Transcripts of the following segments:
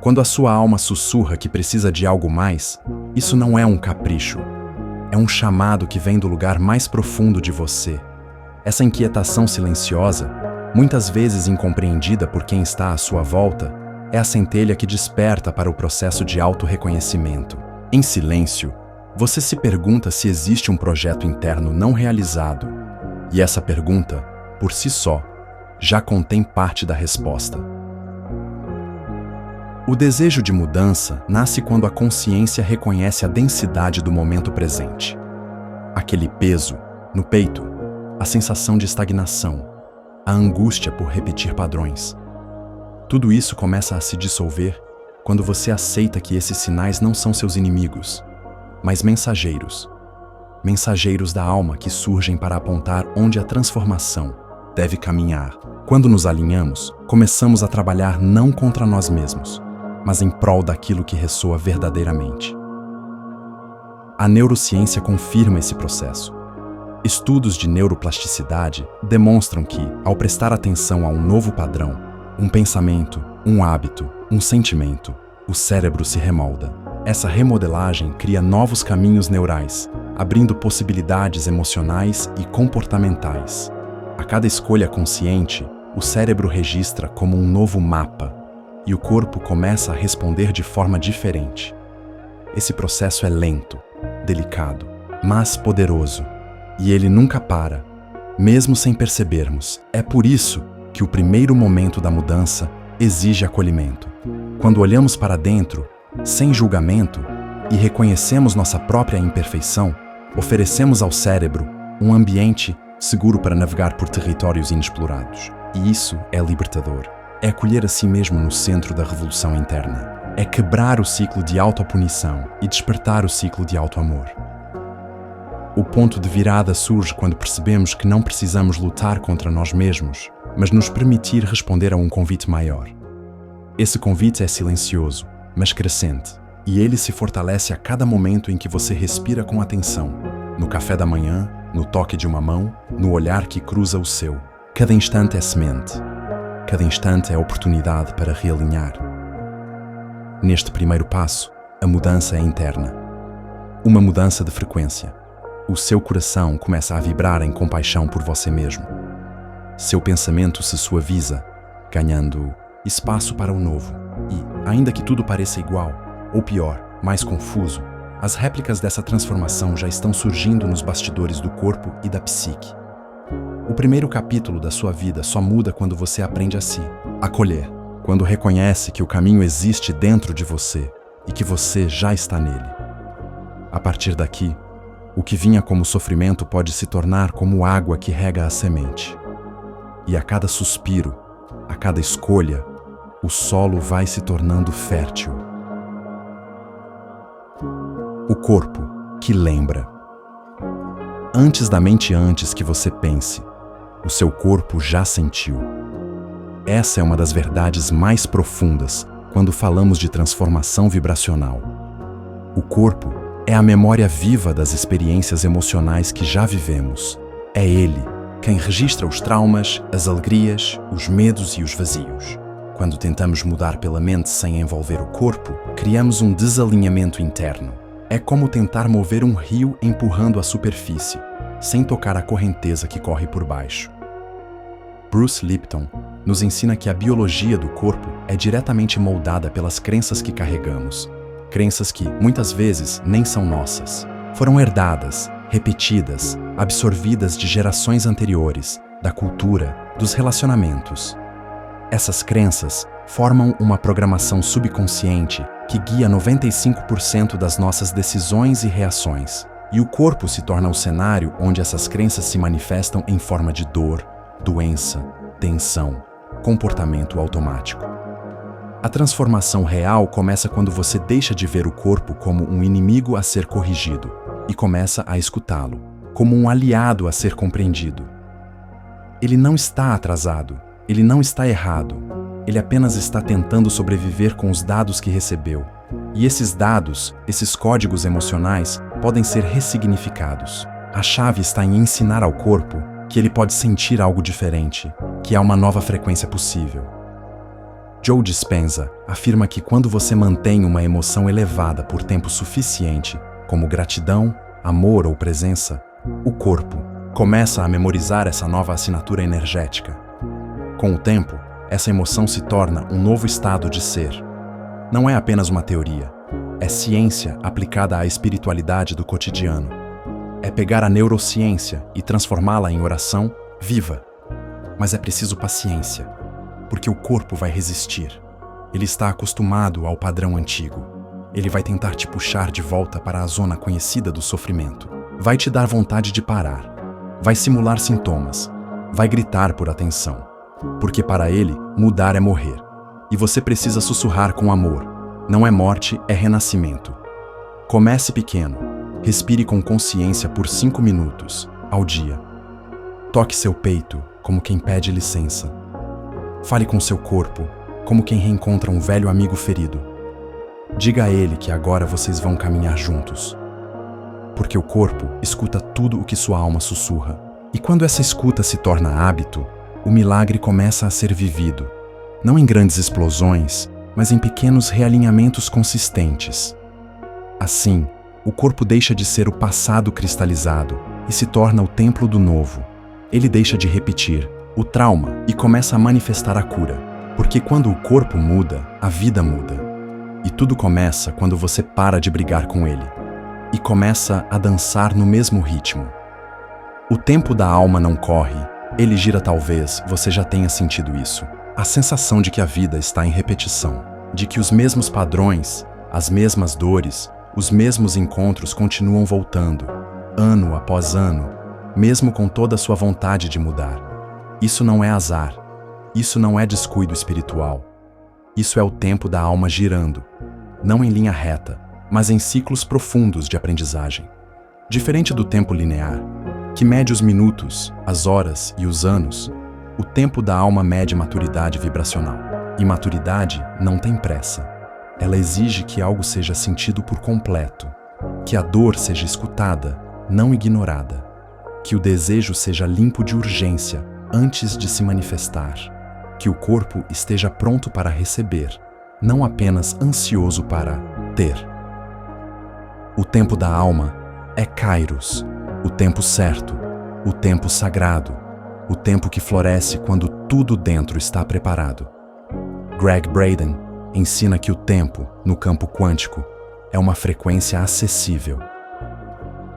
Quando a sua alma sussurra que precisa de algo mais, isso não é um capricho. É um chamado que vem do lugar mais profundo de você. Essa inquietação silenciosa, muitas vezes incompreendida por quem está à sua volta, é a centelha que desperta para o processo de autorreconhecimento. Em silêncio, você se pergunta se existe um projeto interno não realizado. E essa pergunta, por si só, já contém parte da resposta. O desejo de mudança nasce quando a consciência reconhece a densidade do momento presente. Aquele peso no peito, a sensação de estagnação, a angústia por repetir padrões. Tudo isso começa a se dissolver quando você aceita que esses sinais não são seus inimigos, mas mensageiros. Mensageiros da alma que surgem para apontar onde a transformação deve caminhar. Quando nos alinhamos, começamos a trabalhar não contra nós mesmos, mas em prol daquilo que ressoa verdadeiramente. A neurociência confirma esse processo. Estudos de neuroplasticidade demonstram que, ao prestar atenção a um novo padrão, um pensamento, um hábito, um sentimento, o cérebro se remolda. Essa remodelagem cria novos caminhos neurais, abrindo possibilidades emocionais e comportamentais. A cada escolha consciente, o cérebro registra como um novo mapa, e o corpo começa a responder de forma diferente. Esse processo é lento, delicado, mas poderoso, e ele nunca para, mesmo sem percebermos. É por isso que o primeiro momento da mudança exige acolhimento. Quando olhamos para dentro, sem julgamento, e reconhecemos nossa própria imperfeição, oferecemos ao cérebro um ambiente seguro para navegar por territórios inexplorados. E isso é libertador. É acolher a si mesmo no centro da revolução interna. É quebrar o ciclo de autopunição e despertar o ciclo de autoamor. O ponto de virada surge quando percebemos que não precisamos lutar contra nós mesmos, mas nos permitir responder a um convite maior. Esse convite é silencioso, mas crescente, e ele se fortalece a cada momento em que você respira com atenção, no café da manhã, no toque de uma mão, no olhar que cruza o seu. Cada instante é semente. Cada instante é oportunidade para realinhar. Neste primeiro passo, a mudança é interna. Uma mudança de frequência. O seu coração começa a vibrar em compaixão por você mesmo. Seu pensamento se suaviza, ganhando espaço para o novo. E, ainda que tudo pareça igual, ou pior, mais confuso, as réplicas dessa transformação já estão surgindo nos bastidores do corpo e da psique. O primeiro capítulo da sua vida só muda quando você aprende a se acolher, quando reconhece que o caminho existe dentro de você e que você já está nele. A partir daqui, o que vinha como sofrimento pode se tornar como água que rega a semente. E a cada suspiro, a cada escolha, o solo vai se tornando fértil. O corpo que lembra. Antes da mente, antes que você pense, o seu corpo já sentiu. Essa é uma das verdades mais profundas quando falamos de transformação vibracional. O corpo é a memória viva das experiências emocionais que já vivemos. É ele quem registra os traumas, as alegrias, os medos e os vazios. Quando tentamos mudar pela mente sem envolver o corpo, criamos um desalinhamento interno. É como tentar mover um rio empurrando a superfície, sem tocar a correnteza que corre por baixo. Bruce Lipton nos ensina que a biologia do corpo é diretamente moldada pelas crenças que carregamos. Crenças que, muitas vezes, nem são nossas. Foram herdadas, repetidas, absorvidas de gerações anteriores, da cultura, dos relacionamentos. Essas crenças formam uma programação subconsciente que guia 95% das nossas decisões e reações. E o corpo se torna o cenário onde essas crenças se manifestam em forma de dor, doença, tensão, comportamento automático. A transformação real começa quando você deixa de ver o corpo como um inimigo a ser corrigido e começa a escutá-lo, como um aliado a ser compreendido. Ele não está atrasado, ele não está errado, ele apenas está tentando sobreviver com os dados que recebeu. E esses dados, esses códigos emocionais, podem ser ressignificados. A chave está em ensinar ao corpo que ele pode sentir algo diferente, que há uma nova frequência possível. Joe Dispenza afirma que quando você mantém uma emoção elevada por tempo suficiente, como gratidão, amor ou presença, o corpo começa a memorizar essa nova assinatura energética. Com o tempo, essa emoção se torna um novo estado de ser. Não é apenas uma teoria, é ciência aplicada à espiritualidade do cotidiano. É pegar a neurociência e transformá-la em oração viva. Mas é preciso paciência, porque o corpo vai resistir. Ele está acostumado ao padrão antigo. Ele vai tentar te puxar de volta para a zona conhecida do sofrimento. Vai te dar vontade de parar. Vai simular sintomas. Vai gritar por atenção. Porque para ele, mudar é morrer. E você precisa sussurrar com amor. Não é morte, é renascimento. Comece pequeno. Respire com consciência por 5 minutos, ao dia. Toque seu peito, como quem pede licença. Fale com seu corpo, como quem reencontra um velho amigo ferido. Diga a ele que agora vocês vão caminhar juntos. Porque o corpo escuta tudo o que sua alma sussurra. E quando essa escuta se torna hábito, o milagre começa a ser vivido. Não em grandes explosões, mas em pequenos realinhamentos consistentes. Assim, o corpo deixa de ser o passado cristalizado e se torna o templo do novo. Ele deixa de repetir o trauma e começa a manifestar a cura. Porque quando o corpo muda, a vida muda. E tudo começa quando você para de brigar com ele e começa a dançar no mesmo ritmo. O tempo da alma não corre, ele gira. Talvez você já tenha sentido isso. A sensação de que a vida está em repetição, de que os mesmos padrões, as mesmas dores, os mesmos encontros continuam voltando, ano após ano, mesmo com toda a sua vontade de mudar. Isso não é azar. Isso não é descuido espiritual. Isso é o tempo da alma girando, não em linha reta, mas em ciclos profundos de aprendizagem. Diferente do tempo linear, que mede os minutos, as horas e os anos, o tempo da alma mede maturidade vibracional. E maturidade não tem pressa. Ela exige que algo seja sentido por completo, que a dor seja escutada, não ignorada, que o desejo seja limpo de urgência antes de se manifestar, que o corpo esteja pronto para receber, não apenas ansioso para ter. O tempo da alma é Kairos, o tempo certo, o tempo sagrado, o tempo que floresce quando tudo dentro está preparado. Gregg Braden ensina que o tempo, no campo quântico, é uma frequência acessível.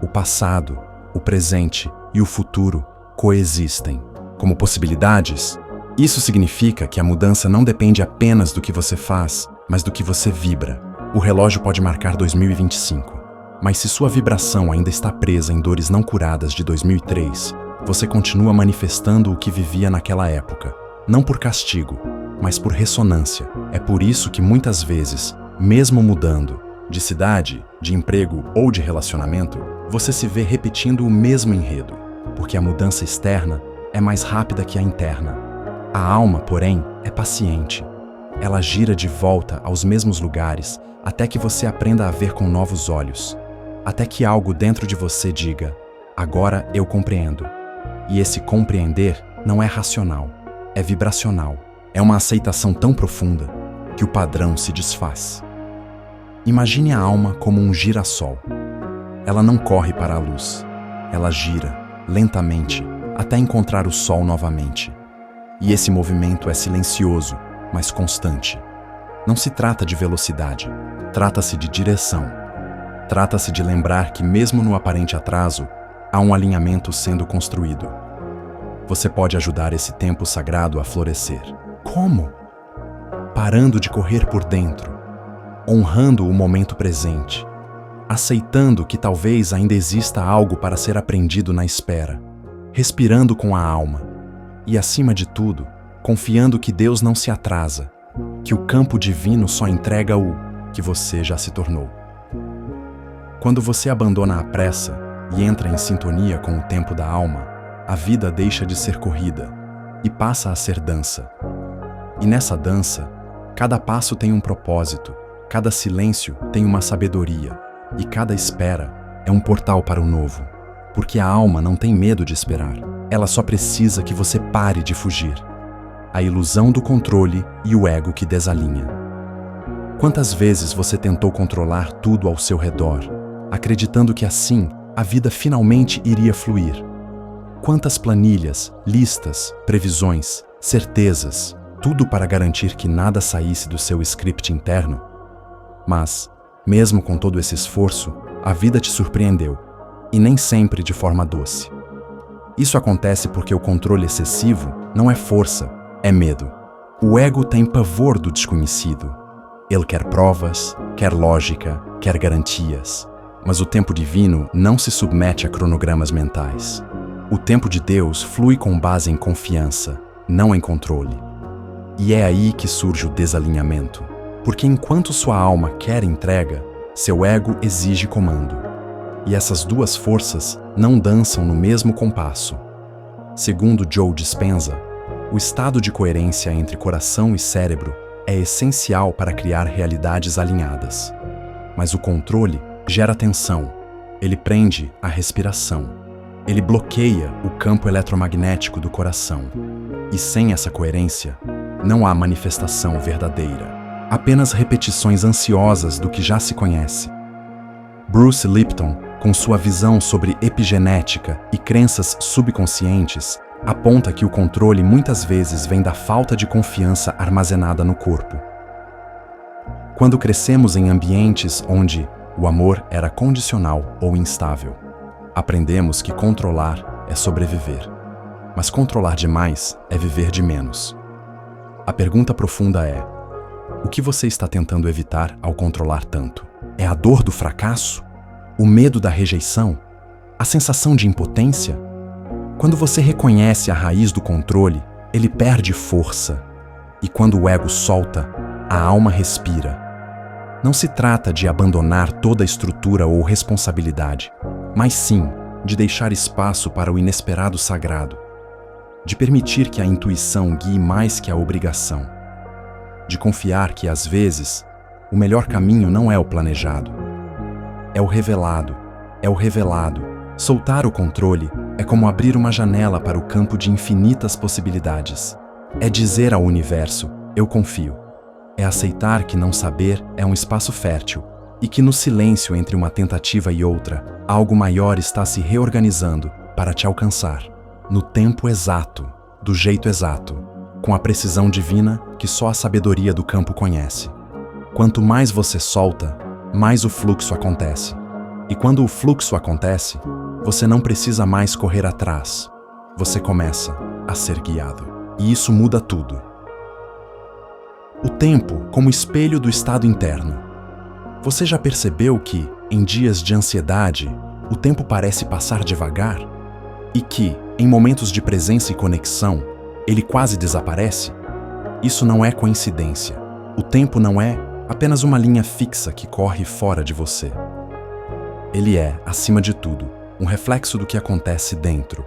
O passado, o presente e o futuro coexistem como possibilidades. Isso significa que a mudança não depende apenas do que você faz, mas do que você vibra. O relógio pode marcar 2025, mas se sua vibração ainda está presa em dores não curadas de 2003, você continua manifestando o que vivia naquela época, não por castigo, mas por ressonância. É por isso que muitas vezes, mesmo mudando de cidade, de emprego ou de relacionamento, você se vê repetindo o mesmo enredo, porque a mudança externa é mais rápida que a interna. A alma, porém, é paciente. Ela gira de volta aos mesmos lugares até que você aprenda a ver com novos olhos, até que algo dentro de você diga: agora eu compreendo. E esse compreender não é racional, é vibracional. É uma aceitação tão profunda que o padrão se desfaz. Imagine a alma como um girassol. Ela não corre para a luz. Ela gira, lentamente, até encontrar o sol novamente. E esse movimento é silencioso, mas constante. Não se trata de velocidade, trata-se de direção. Trata-se de lembrar que mesmo no aparente atraso, há um alinhamento sendo construído. Você pode ajudar esse tempo sagrado a florescer. Como? Parando de correr por dentro, honrando o momento presente, aceitando que talvez ainda exista algo para ser aprendido na espera, respirando com a alma e, acima de tudo, confiando que Deus não se atrasa, que o campo divino só entrega o que você já se tornou. Quando você abandona a pressa e entra em sintonia com o tempo da alma, a vida deixa de ser corrida e passa a ser dança. E nessa dança, cada passo tem um propósito, cada silêncio tem uma sabedoria e cada espera é um portal para o novo, porque a alma não tem medo de esperar. Ela só precisa que você pare de fugir. A ilusão do controle e o ego que desalinha. Quantas vezes você tentou controlar tudo ao seu redor, acreditando que assim a vida finalmente iria fluir? Quantas planilhas, listas, previsões, certezas, tudo para garantir que nada saísse do seu script interno? Mas, mesmo com todo esse esforço, a vida te surpreendeu, e nem sempre de forma doce. Isso acontece porque o controle excessivo não é força, é medo. O ego tem pavor do desconhecido. Ele quer provas, quer lógica, quer garantias. Mas o tempo divino não se submete a cronogramas mentais. O tempo de Deus flui com base em confiança, não em controle. E é aí que surge o desalinhamento. Porque enquanto sua alma quer entrega, seu ego exige comando. E essas duas forças não dançam no mesmo compasso. Segundo Joe Dispenza, o estado de coerência entre coração e cérebro é essencial para criar realidades alinhadas. Mas o controle gera tensão, ele prende a respiração, ele bloqueia o campo eletromagnético do coração. E sem essa coerência, não há manifestação verdadeira, apenas repetições ansiosas do que já se conhece. Bruce Lipton, com sua visão sobre epigenética e crenças subconscientes, aponta que o controle muitas vezes vem da falta de confiança armazenada no corpo. Quando crescemos em ambientes onde o amor era condicional ou instável, aprendemos que controlar é sobreviver, mas controlar demais é viver de menos. A pergunta profunda é: o que você está tentando evitar ao controlar tanto? É a dor do fracasso? O medo da rejeição? A sensação de impotência? Quando você reconhece a raiz do controle, ele perde força. E quando o ego solta, a alma respira. Não se trata de abandonar toda a estrutura ou responsabilidade, mas sim de deixar espaço para o inesperado sagrado, de permitir que a intuição guie mais que a obrigação, de confiar que, às vezes, o melhor caminho não é o planejado. É o revelado, é o revelado. Soltar o controle é como abrir uma janela para o campo de infinitas possibilidades. É dizer ao universo, eu confio. É aceitar que não saber é um espaço fértil e que no silêncio entre uma tentativa e outra, algo maior está se reorganizando para te alcançar, no tempo exato, do jeito exato, com a precisão divina que só a sabedoria do campo conhece. Quanto mais você solta, mais o fluxo acontece. E quando o fluxo acontece, você não precisa mais correr atrás. Você começa a ser guiado. E isso muda tudo. O tempo como espelho do estado interno. Você já percebeu que, em dias de ansiedade, o tempo parece passar devagar? E que, em momentos de presença e conexão, ele quase desaparece? Isso não é coincidência. O tempo não é apenas uma linha fixa que corre fora de você. Ele é, acima de tudo, um reflexo do que acontece dentro.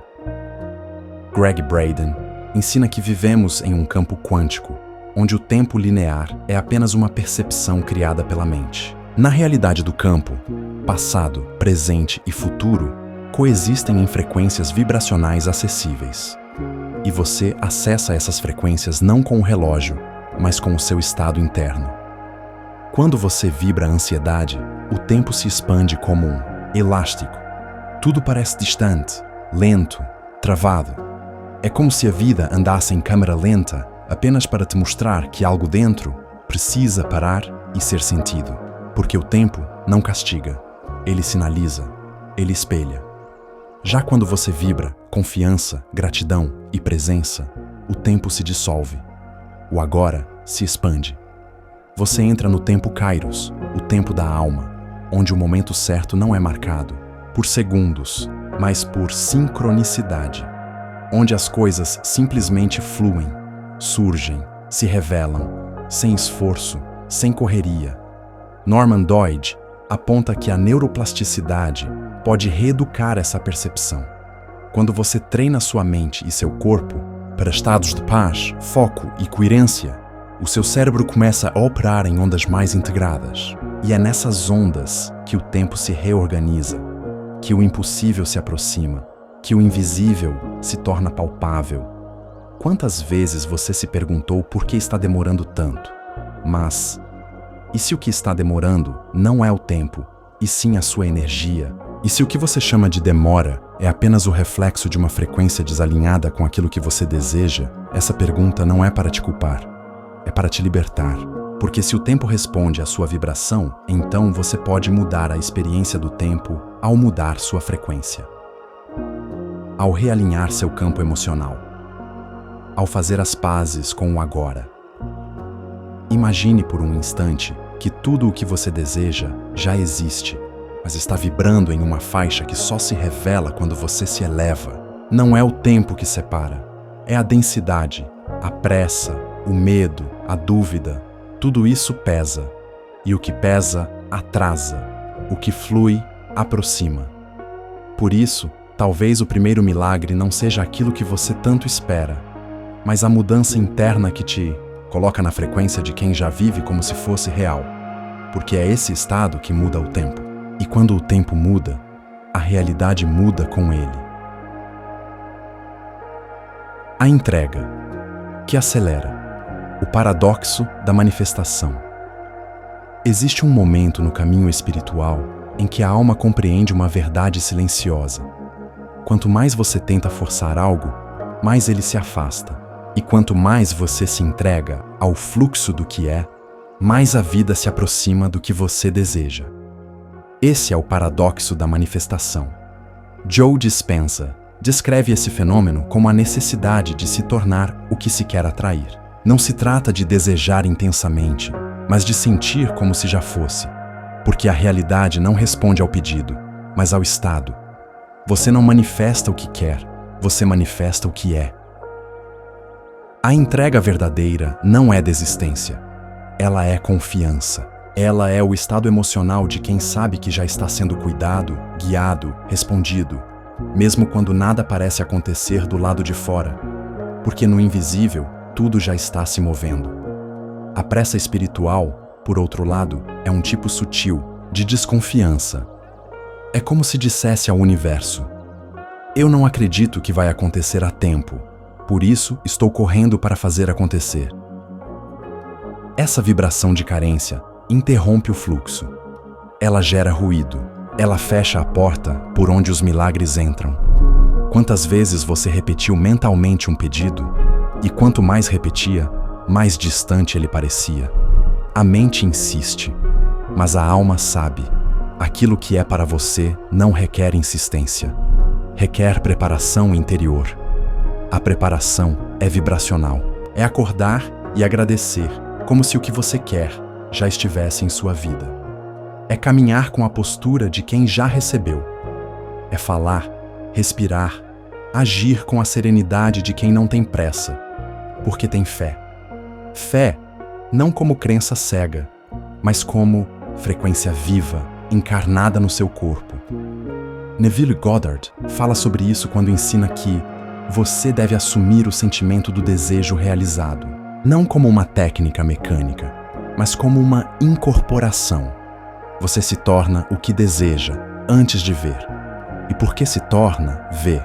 Greg Braden ensina que vivemos em um campo quântico, onde o tempo linear é apenas uma percepção criada pela mente. Na realidade do campo, passado, presente e futuro coexistem em frequências vibracionais acessíveis. E você acessa essas frequências não com o relógio, mas com o seu estado interno. Quando você vibra a ansiedade, o tempo se expande como um elástico. Tudo parece distante, lento, travado. É como se a vida andasse em câmera lenta apenas para te mostrar que algo dentro precisa parar e ser sentido. Porque o tempo não castiga, ele sinaliza, ele espelha. Já quando você vibra confiança, gratidão e presença, o tempo se dissolve. O agora se expande. Você entra no tempo Kairos, o tempo da alma, onde o momento certo não é marcado por segundos, mas por sincronicidade, onde as coisas simplesmente fluem, surgem, se revelam, sem esforço, sem correria. Norman Doidge aponta que a neuroplasticidade pode reeducar essa percepção. Quando você treina sua mente e seu corpo para estados de paz, foco e coerência, o seu cérebro começa a operar em ondas mais integradas. E é nessas ondas que o tempo se reorganiza, que o impossível se aproxima que o invisível se torna palpável. Quantas vezes você se perguntou por que está demorando tanto? Mas, e se o que está demorando não é o tempo, e sim a sua energia? E se o que você chama de demora é apenas o reflexo de uma frequência desalinhada com aquilo que você deseja, essa pergunta não é para te culpar, é para te libertar. Porque se o tempo responde à sua vibração, então você pode mudar a experiência do tempo ao mudar sua frequência. Ao realinhar seu campo emocional. Ao fazer as pazes com o agora. Imagine por um instante que tudo o que você deseja já existe, mas está vibrando em uma faixa que só se revela quando você se eleva. Não é o tempo que separa, é a densidade, a pressa, o medo, a dúvida. Tudo isso pesa, e o que pesa atrasa, o que flui aproxima. Por isso, talvez o primeiro milagre não seja aquilo que você tanto espera, mas a mudança interna que te coloca na frequência de quem já vive como se fosse real, porque é esse estado que muda o tempo. E quando o tempo muda, a realidade muda com ele. A entrega, que acelera. O paradoxo da manifestação. Existe um momento no caminho espiritual em que a alma compreende uma verdade silenciosa. Quanto mais você tenta forçar algo, mais ele se afasta. E quanto mais você se entrega ao fluxo do que é, mais a vida se aproxima do que você deseja. Esse é o paradoxo da manifestação. Joe Dispenza descreve esse fenômeno como a necessidade de se tornar o que se quer atrair. Não se trata de desejar intensamente, mas de sentir como se já fosse, porque a realidade não responde ao pedido, mas ao estado. Você não manifesta o que quer, você manifesta o que é. A entrega verdadeira não é desistência, ela é confiança. Ela é o estado emocional de quem sabe que já está sendo cuidado, guiado, respondido, mesmo quando nada parece acontecer do lado de fora, porque no invisível tudo já está se movendo. A pressa espiritual, por outro lado, é um tipo sutil, de desconfiança. É como se dissesse ao universo: eu não acredito que vai acontecer a tempo, por isso estou correndo para fazer acontecer. Essa vibração de carência interrompe o fluxo. Ela gera ruído. Ela fecha a porta por onde os milagres entram. Quantas vezes você repetiu mentalmente um pedido? E quanto mais repetia, mais distante ele parecia. A mente insiste, mas a alma sabe. Aquilo que é para você não requer insistência. Requer preparação interior. A preparação é vibracional. É acordar e agradecer, como se o que você quer já estivesse em sua vida. É caminhar com a postura de quem já recebeu. É falar, respirar, agir com a serenidade de quem não tem pressa, porque tem fé. Fé, não como crença cega, mas como frequência viva, encarnada no seu corpo. Neville Goddard fala sobre isso quando ensina que você deve assumir o sentimento do desejo realizado, não como uma técnica mecânica, mas como uma incorporação. Você se torna o que deseja antes de ver. E porque se torna, vê.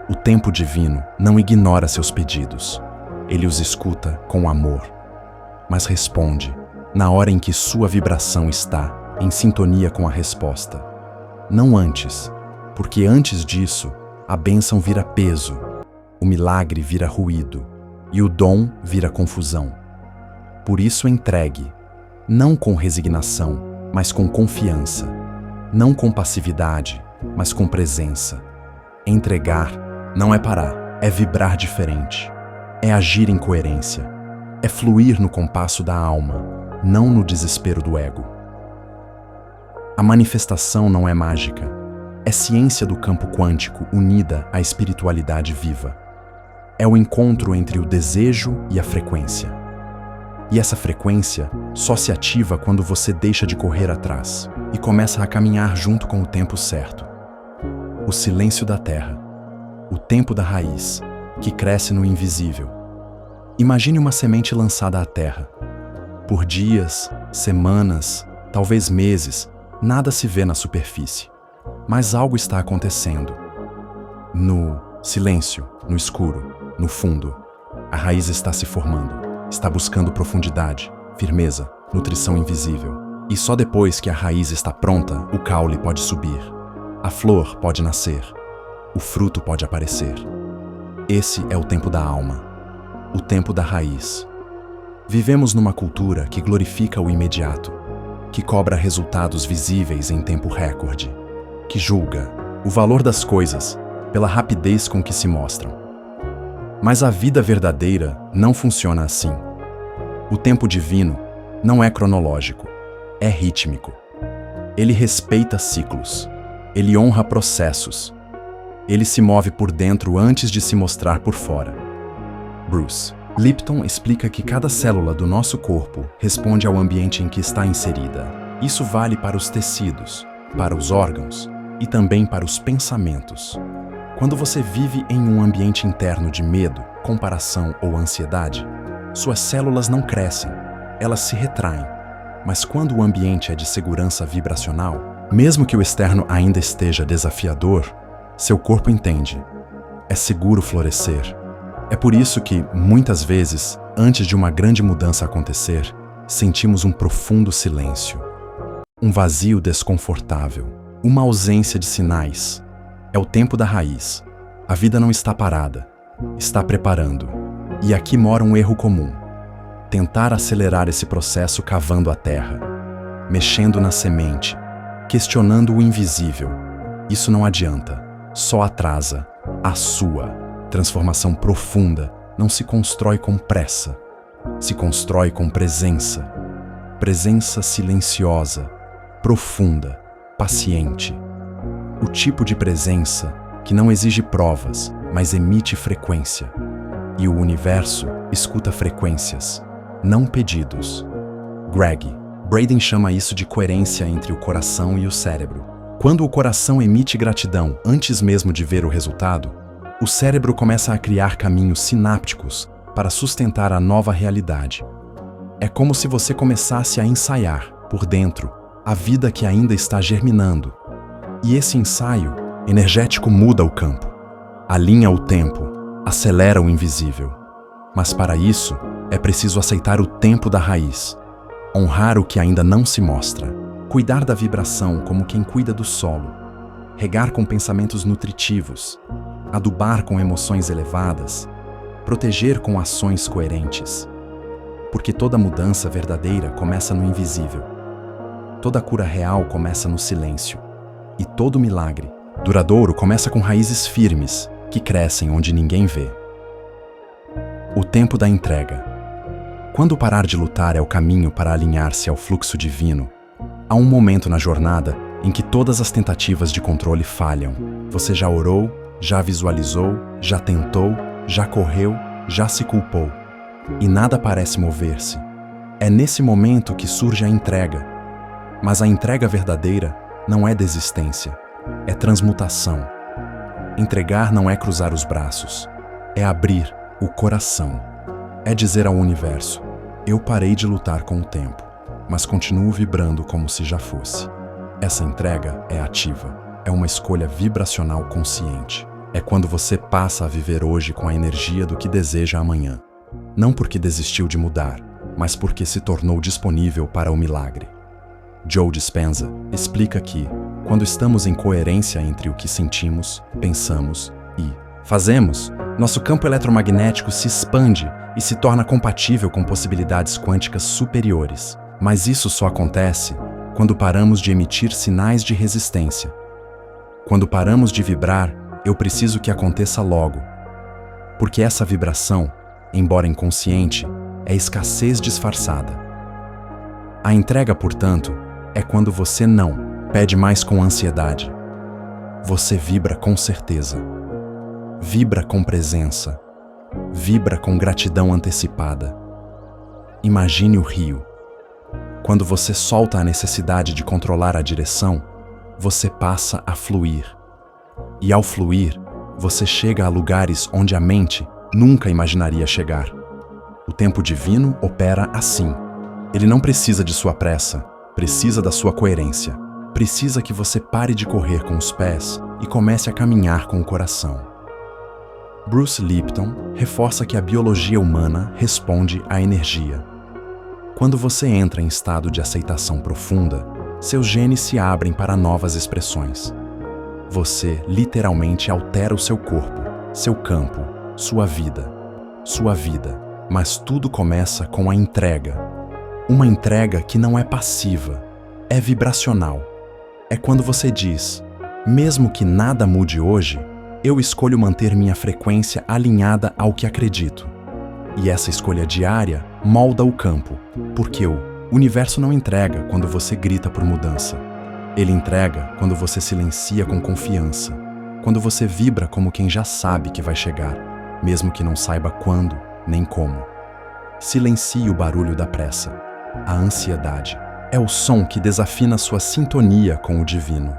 O tempo divino não ignora seus pedidos. Ele os escuta com amor, mas responde na hora em que sua vibração está em sintonia com a resposta. Não antes, porque antes disso, a bênção vira peso, o milagre vira ruído e o dom vira confusão. Por isso entregue, não com resignação, mas com confiança, não com passividade, mas com presença. Entregar não é parar, é vibrar diferente, é agir em coerência, é fluir no compasso da alma, não no desespero do ego. A manifestação não é mágica, é ciência do campo quântico unida à espiritualidade viva. É o encontro entre o desejo e a frequência. E essa frequência só se ativa quando você deixa de correr atrás e começa a caminhar junto com o tempo certo. O silêncio da terra, o tempo da raiz, que cresce no invisível. Imagine uma semente lançada à terra. Por dias, semanas, talvez meses, nada se vê na superfície, mas algo está acontecendo. No silêncio, no escuro, no fundo, a raiz está se formando, está buscando profundidade, firmeza, nutrição invisível. E só depois que a raiz está pronta, o caule pode subir, a flor pode nascer, o fruto pode aparecer. Esse é o tempo da alma, o tempo da raiz. Vivemos numa cultura que glorifica o imediato, que cobra resultados visíveis em tempo recorde, que julga o valor das coisas pela rapidez com que se mostram. Mas a vida verdadeira não funciona assim. O tempo divino não é cronológico, é rítmico. Ele respeita ciclos, ele honra processos, ele se move por dentro antes de se mostrar por fora. Bruce Lipton explica que cada célula do nosso corpo responde ao ambiente em que está inserida. Isso vale para os tecidos, para os órgãos e também para os pensamentos. Quando você vive em um ambiente interno de medo, comparação ou ansiedade, suas células não crescem, elas se retraem. Mas quando o ambiente é de segurança vibracional, mesmo que o externo ainda esteja desafiador, seu corpo entende. É seguro florescer. É por isso que, muitas vezes, antes de uma grande mudança acontecer, sentimos um profundo silêncio. Um vazio desconfortável, uma ausência de sinais. É o tempo da raiz. A vida não está parada, está preparando. E aqui mora um erro comum. Tentar acelerar esse processo cavando a terra, mexendo na semente, questionando o invisível. Isso não adianta, só atrasa. A sua transformação profunda não se constrói com pressa, se constrói com presença. Presença silenciosa, profunda, paciente. O tipo de presença que não exige provas, mas emite frequência. E o universo escuta frequências, não pedidos. Greg Braden chama isso de coerência entre o coração e o cérebro. Quando o coração emite gratidão antes mesmo de ver o resultado, o cérebro começa a criar caminhos sinápticos para sustentar a nova realidade. É como se você começasse a ensaiar, por dentro, a vida que ainda está germinando. E esse ensaio energético muda o campo, alinha o tempo, acelera o invisível. Mas para isso, é preciso aceitar o tempo da raiz, honrar o que ainda não se mostra, cuidar da vibração como quem cuida do solo, regar com pensamentos nutritivos, adubar com emoções elevadas, proteger com ações coerentes. Porque toda mudança verdadeira começa no invisível. Toda cura real começa no silêncio. E todo milagre duradouro começa com raízes firmes, que crescem onde ninguém vê. O tempo da entrega. Quando parar de lutar é o caminho para alinhar-se ao fluxo divino, há um momento na jornada em que todas as tentativas de controle falham. Você já orou, já visualizou, já tentou, já correu, já se culpou. E nada parece mover-se. É nesse momento que surge a entrega. Mas a entrega verdadeira não é desistência, é transmutação. Entregar não é cruzar os braços, é abrir o coração. É dizer ao universo: eu parei de lutar com o tempo, mas continuo vibrando como se já fosse. Essa entrega é ativa, é uma escolha vibracional consciente. É quando você passa a viver hoje com a energia do que deseja amanhã. Não porque desistiu de mudar, mas porque se tornou disponível para o milagre. Joe Dispenza explica que, quando estamos em coerência entre o que sentimos, pensamos e fazemos, nosso campo eletromagnético se expande e se torna compatível com possibilidades quânticas superiores. Mas isso só acontece quando paramos de emitir sinais de resistência. Quando paramos de vibrar, eu preciso que aconteça logo. Porque essa vibração, embora inconsciente, é escassez disfarçada. A entrega, portanto, é quando você não pede mais com ansiedade. Você vibra com certeza. Vibra com presença. Vibra com gratidão antecipada. Imagine o rio. Quando você solta a necessidade de controlar a direção, você passa a fluir. E ao fluir, você chega a lugares onde a mente nunca imaginaria chegar. O tempo divino opera assim. Ele não precisa de sua pressa, precisa da sua coerência. Precisa que você pare de correr com os pés e comece a caminhar com o coração. Bruce Lipton reforça que a biologia humana responde à energia. Quando você entra em estado de aceitação profunda, seus genes se abrem para novas expressões. Você literalmente altera o seu corpo, seu campo, sua vida, mas tudo começa com a entrega. Uma entrega que não é passiva, é vibracional. É quando você diz: mesmo que nada mude hoje, eu escolho manter minha frequência alinhada ao que acredito. E essa escolha diária molda o campo, porque o universo não entrega quando você grita por mudança. Ele entrega quando você silencia com confiança, quando você vibra como quem já sabe que vai chegar, mesmo que não saiba quando nem como. Silencie o barulho da pressa. A ansiedade é o som que desafina sua sintonia com o divino.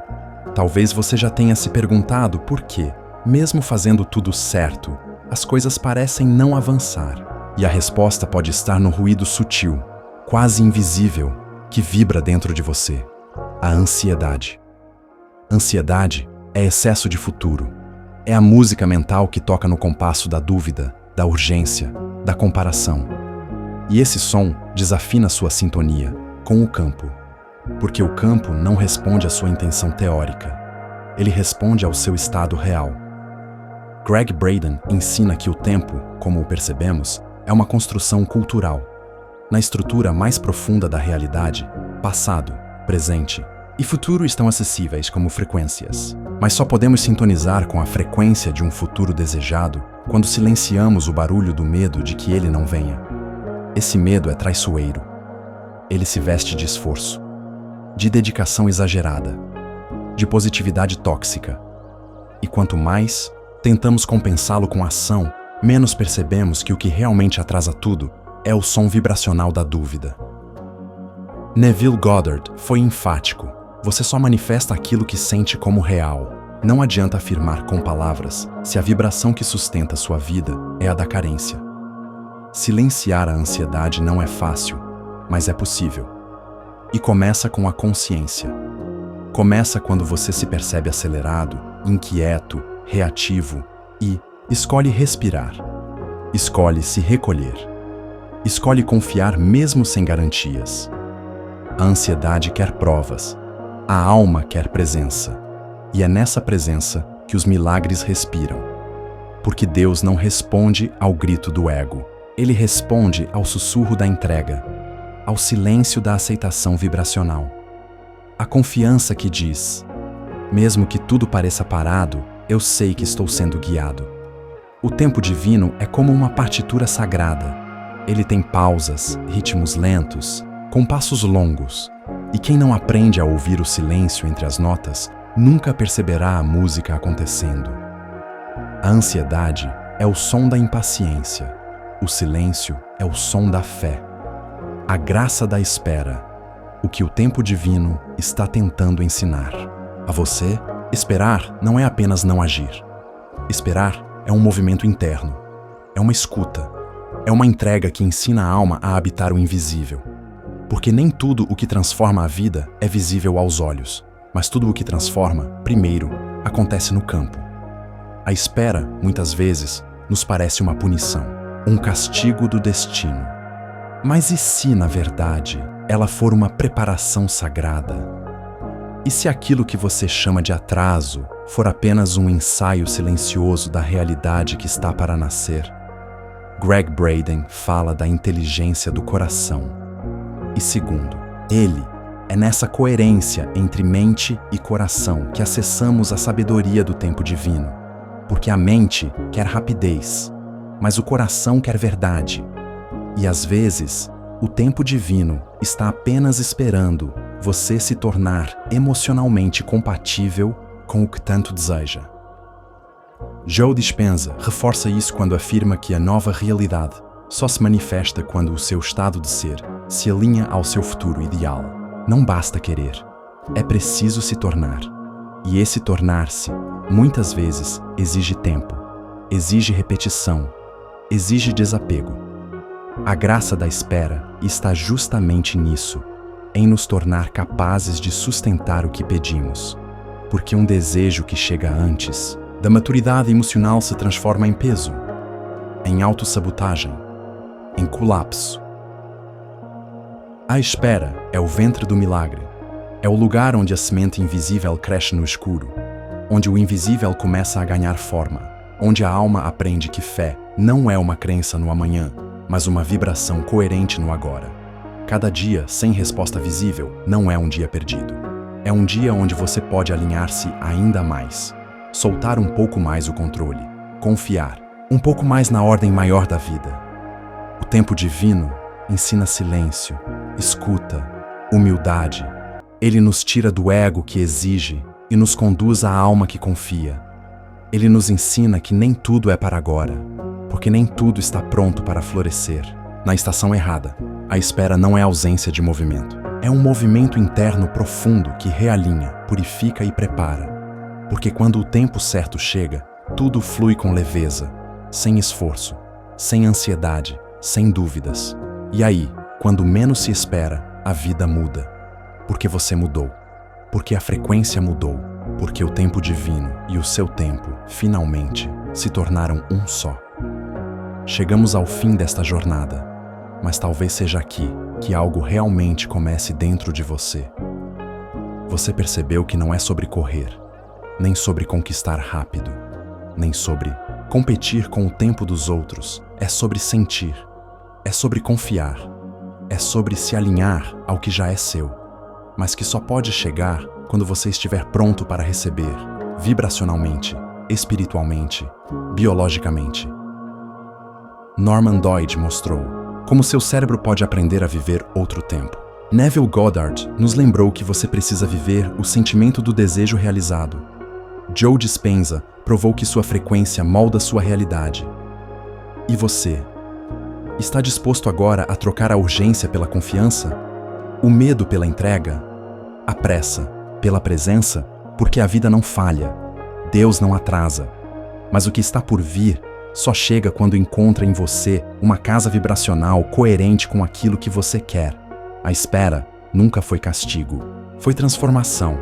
Talvez você já tenha se perguntado por que, mesmo fazendo tudo certo, as coisas parecem não avançar. E a resposta pode estar no ruído sutil, quase invisível, que vibra dentro de você. A ansiedade. Ansiedade é excesso de futuro. É a música mental que toca no compasso da dúvida, da urgência, da comparação. E esse som desafina sua sintonia com o campo, porque o campo não responde à sua intenção teórica. Ele responde ao seu estado real. Gregg Braden ensina que o tempo, como o percebemos, é uma construção cultural. Na estrutura mais profunda da realidade, passado, presente e futuro estão acessíveis como frequências, mas só podemos sintonizar com a frequência de um futuro desejado quando silenciamos o barulho do medo de que ele não venha. Esse medo é traiçoeiro. Ele se veste de esforço, de dedicação exagerada, de positividade tóxica. E quanto mais tentamos compensá-lo com ação, menos percebemos que o que realmente atrasa tudo é o som vibracional da dúvida. Neville Goddard foi enfático. Você só manifesta aquilo que sente como real. Não adianta afirmar com palavras se a vibração que sustenta sua vida é a da carência. Silenciar a ansiedade não é fácil, mas é possível. E começa com a consciência. Começa quando você se percebe acelerado, inquieto, reativo e escolhe respirar. Escolhe se recolher. Escolhe confiar mesmo sem garantias. A ansiedade quer provas. A alma quer presença. E é nessa presença que os milagres respiram. Porque Deus não responde ao grito do ego. Ele responde ao sussurro da entrega, ao silêncio da aceitação vibracional. A confiança que diz: mesmo que tudo pareça parado, eu sei que estou sendo guiado. O tempo divino é como uma partitura sagrada. Ele tem pausas, ritmos lentos, compassos longos. E quem não aprende a ouvir o silêncio entre as notas, nunca perceberá a música acontecendo. A ansiedade é o som da impaciência. O silêncio é o som da fé. A graça da espera. O que o tempo divino está tentando ensinar. A você, esperar não é apenas não agir. Esperar é um movimento interno. É uma escuta. É uma entrega que ensina a alma a habitar o invisível. Porque nem tudo o que transforma a vida é visível aos olhos, mas tudo o que transforma, primeiro, acontece no campo. A espera, muitas vezes, nos parece uma punição, um castigo do destino. Mas e se, na verdade, ela for uma preparação sagrada? E se aquilo que você chama de atraso for apenas um ensaio silencioso da realidade que está para nascer? Gregg Braden fala da inteligência do coração. E segundo, é nessa coerência entre mente e coração que acessamos a sabedoria do tempo divino. Porque a mente quer rapidez, mas o coração quer verdade. E às vezes, o tempo divino está apenas esperando você se tornar emocionalmente compatível com o que tanto deseja. Joe Dispenza reforça isso quando afirma que a nova realidade só se manifesta quando o seu estado de ser se alinha ao seu futuro ideal. Não basta querer, é preciso se tornar. E esse tornar-se, muitas vezes, exige tempo, exige repetição, exige desapego. A graça da espera está justamente nisso, em nos tornar capazes de sustentar o que pedimos. Porque um desejo que chega antes da maturidade emocional se transforma em peso, em autossabotagem, em colapso. A espera é o ventre do milagre. É o lugar onde a semente invisível cresce no escuro, onde o invisível começa a ganhar forma, onde a alma aprende que fé não é uma crença no amanhã, mas uma vibração coerente no agora. Cada dia sem resposta visível não é um dia perdido. É um dia onde você pode alinhar-se ainda mais, soltar um pouco mais o controle, confiar um pouco mais na ordem maior da vida. O tempo divino ensina silêncio, escuta, humildade. Ele nos tira do ego que exige e nos conduz à alma que confia. Ele nos ensina que nem tudo é para agora, porque nem tudo está pronto para florescer na estação errada. A espera não é ausência de movimento. É um movimento interno profundo que realinha, purifica e prepara. Porque quando o tempo certo chega, tudo flui com leveza, sem esforço, sem ansiedade, sem dúvidas. E aí, quando menos se espera, a vida muda. Porque você mudou. Porque a frequência mudou. Porque o tempo divino e o seu tempo, finalmente, se tornaram um só. Chegamos ao fim desta jornada, mas talvez seja aqui que algo realmente comece dentro de você. Você percebeu que não é sobre correr, nem sobre conquistar rápido, nem sobre competir com o tempo dos outros. É sobre sentir, é sobre confiar, é sobre se alinhar ao que já é seu, mas que só pode chegar quando você estiver pronto para receber, vibracionalmente, espiritualmente, biologicamente. Norman Doidge mostrou como seu cérebro pode aprender a viver outro tempo. Neville Goddard nos lembrou que você precisa viver o sentimento do desejo realizado. Joe Dispenza provou que sua frequência molda sua realidade. E você? Está disposto agora a trocar a urgência pela confiança? O medo pela entrega? A pressa pela presença? Porque a vida não falha, Deus não atrasa. Mas o que está por vir só chega quando encontra em você uma casa vibracional coerente com aquilo que você quer. A espera nunca foi castigo, foi transformação.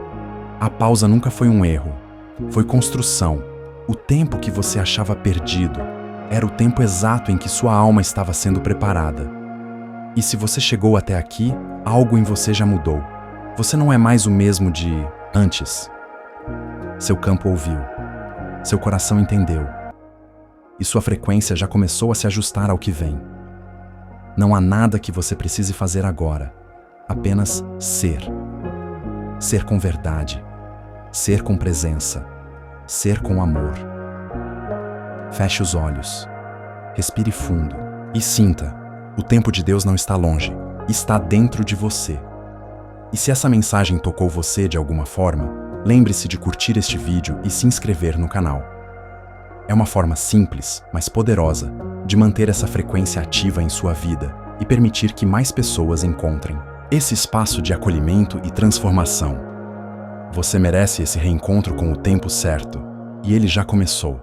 A pausa nunca foi um erro, foi construção. O tempo que você achava perdido era o tempo exato em que sua alma estava sendo preparada. E se você chegou até aqui, algo em você já mudou. Você não é mais o mesmo de antes. Seu campo ouviu, seu coração entendeu, e sua frequência já começou a se ajustar ao que vem. Não há nada que você precise fazer agora, apenas ser. Ser com verdade, ser com presença, ser com amor. Feche os olhos, respire fundo e sinta, o tempo de Deus não está longe, está dentro de você. E se essa mensagem tocou você de alguma forma, lembre-se de curtir este vídeo e se inscrever no canal. É uma forma simples, mas poderosa, de manter essa frequência ativa em sua vida e permitir que mais pessoas encontrem esse espaço de acolhimento e transformação. Você merece esse reencontro com o tempo certo, e ele já começou.